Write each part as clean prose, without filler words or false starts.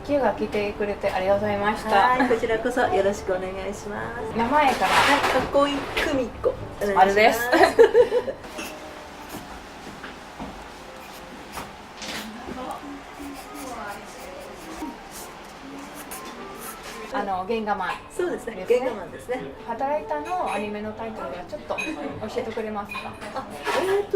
今日は来てくれてありがとうございました。はい、こちらこそよろしくお願いします。名前から。囲い久美子。あれです。原画マン。そうですね。原画マンですね。働いたのアニメのタイトルがちょっと教えてくれますか。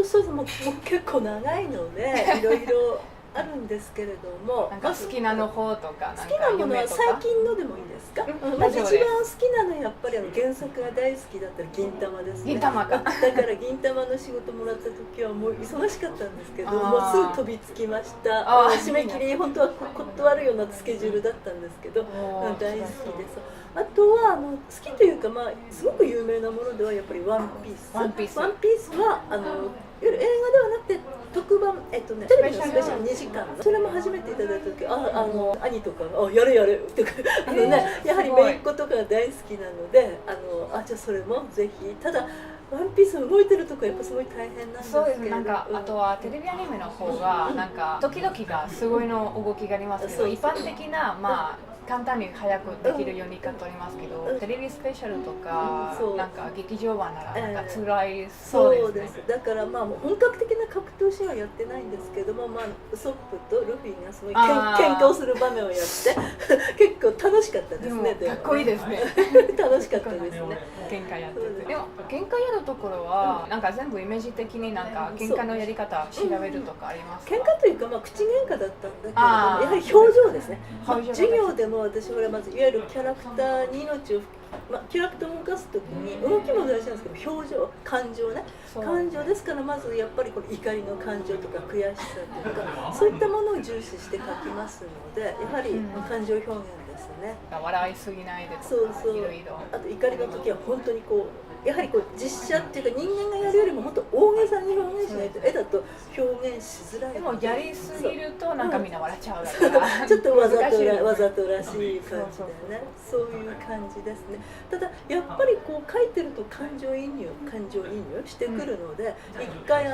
そうです。もう結構長いのでいろいろあるんですけれども、なんか好きなの方とか、好きなものは最近のでもいいですか。まず一番好きなのはやっぱり原作が大好きだったら銀玉ですね。銀玉か。だから銀玉の仕事もらった時はもう忙しかったんですけど、もうすぐ飛びつきました。締め切り本当は断るようなスケジュールだったんですけど、大好きです。あとは好きというか、すごく有名なものではやっぱりワンピース。ワンピースはいわゆる映画ではなくて特番、テレビのスペシャル2時間、それも初めていただいた時、兄とかが「やれやれ」とかやはり姪っ子とかが大好きなので、じゃあそれもぜひ。ただワンピース動いてるとこやっぱすごい大変なんですけど、そうです。なんかあとはテレビアニメの方がなんか時々がすごいの動きがありますけど、一般的な簡単に早くできるようにかとありますけど、テレビスペシャルとかなんか劇場版ならなんか辛いそうですね。だからもう本格的な格闘シーンはやってないんですけども、ウソップとルフィがすごい喧嘩をする場面をやって結構楽しかったですね。かっこいいですね。楽しかったですね。喧嘩やってて、でも喧嘩やるところはなんか全部イメージ的になんか喧嘩のやり方調べるとかありますか。喧嘩というか口喧嘩だったんだけれども、やはり表情ですね。授業でも私はまずいわゆるキャラクターに命をキャラクターを動かすときに動きも大事なんですけど、表情、感情ね、感情ですから、まずやっぱりこれ怒りの感情とか悔しさとかそういったものを重視して書きますので、やはり感情表現ですね。笑いすぎないでとか、いろいろ。あと怒りの時は本当にやはり実写っていうか人間がやるよりももっと大げさに表現しないと絵だと表現しづらい。でもやりすぎるとなんかみんな笑っちゃうだからちょっとわざとらしい感じだよね。そういう感じですね。ただやっぱり書いてると感情移入してくるので、一回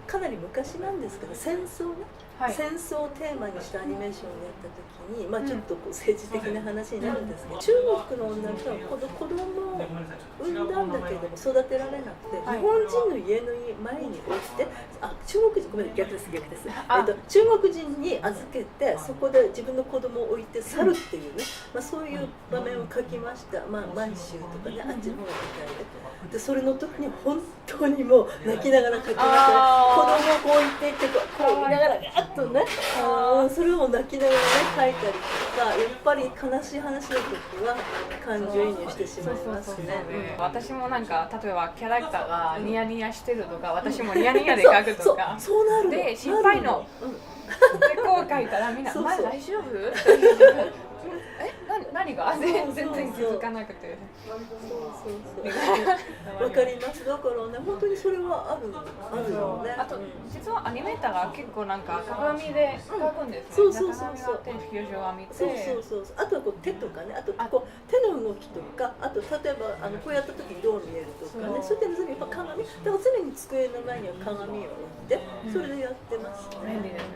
かなり昔なんですけど戦争ね、戦争をテーマにしたアニメーションをやった時に、ちょっと政治的な話になるんですけど、中国の女の人は子供を産んだんだけれども育てられなくて、日本人の家の前に置いて、中国人、ごめん、逆です。中国人に預けて、そこで自分の子供を置いて去るっていうね、そういう場面を描きました。満州とかね、あっちの方がみたいで、それの時に本当にもう泣きながら描きました。子供を置いていって見ながらガッとね、それを泣きながらね描いたりとか、やっぱり悲しい話の時は感情移入してしまいますね。私もなんか例えばキャラクターがニヤニヤしてるとか、私もニヤニヤで描くとかで心配ので描いたらみんな「大丈夫？」何が全然気づかなくて。わかります。だからね、本当にそれはあるよね。あと実はアニメーターが結構なんか鏡で描くんですね。鏡があって表情が見て。あとは手とかね、あと手の動きとか、あと例えばこうやった時にどう見えるとかね、そういったの全部やっぱ鏡。だから常に机の前には鏡を置いて、それでやってますね。便利ですね。